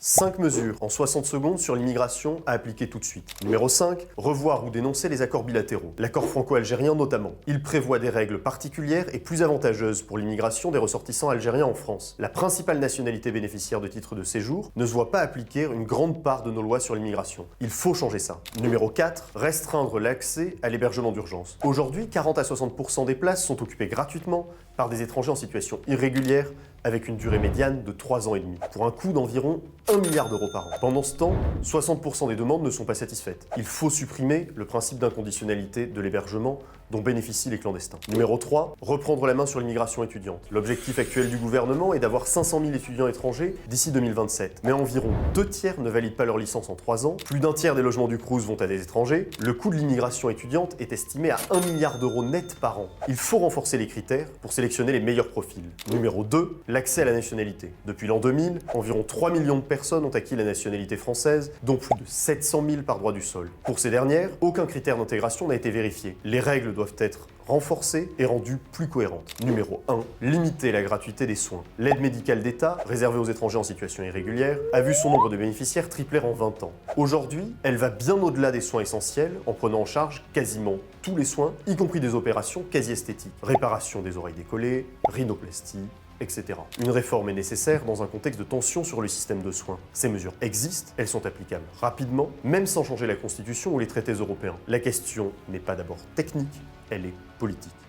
5 mesures en 60 secondes sur l'immigration à appliquer tout de suite. Numéro 5, revoir ou dénoncer les accords bilatéraux. L'accord franco-algérien notamment. Il prévoit des règles particulières et plus avantageuses pour l'immigration des ressortissants algériens en France. La principale nationalité bénéficiaire de titre de séjour ne se voit pas appliquer une grande part de nos lois sur l'immigration. Il faut changer ça. Numéro 4, restreindre l'accès à l'hébergement d'urgence. Aujourd'hui, 40 à 60% des places sont occupées gratuitement par des étrangers en situation irrégulière avec une durée médiane de 3 ans et demi, pour un coût d'environ 1 milliard d'euros par an. Pendant ce temps, 60% des demandes ne sont pas satisfaites. Il faut supprimer le principe d'inconditionnalité de l'hébergement dont bénéficient les clandestins. Numéro 3, reprendre la main sur l'immigration étudiante. L'objectif actuel du gouvernement est d'avoir 500 000 étudiants étrangers d'ici 2027. Mais environ 2 tiers ne valident pas leur licence en 3 ans, plus d'un tiers des logements du Crous vont à des étrangers, le coût de l'immigration étudiante est estimé à 1 milliard d'euros net par an. Il faut renforcer les critères pour sélectionner les meilleurs profils. Numéro 2, l'accès à la nationalité. Depuis l'an 2000, environ 3 millions de personnes ont acquis la nationalité française, dont plus de 700 000 par droit du sol. Pour ces dernières, aucun critère d'intégration n'a été vérifié. Les règles doivent être renforcées et rendues plus cohérentes. Numéro 1, limiter la gratuité des soins. L'aide médicale d'État, réservée aux étrangers en situation irrégulière, a vu son nombre de bénéficiaires tripler en 20 ans. Aujourd'hui, elle va bien au-delà des soins essentiels en prenant en charge quasiment tous les soins, y compris des opérations quasi esthétiques. Réparation des oreilles décollées, rhinoplastie, etc. Une réforme est nécessaire dans un contexte de tension sur le système de soins. Ces mesures existent, elles sont applicables rapidement, même sans changer la Constitution ou les traités européens. La question n'est pas d'abord technique, elle est politique.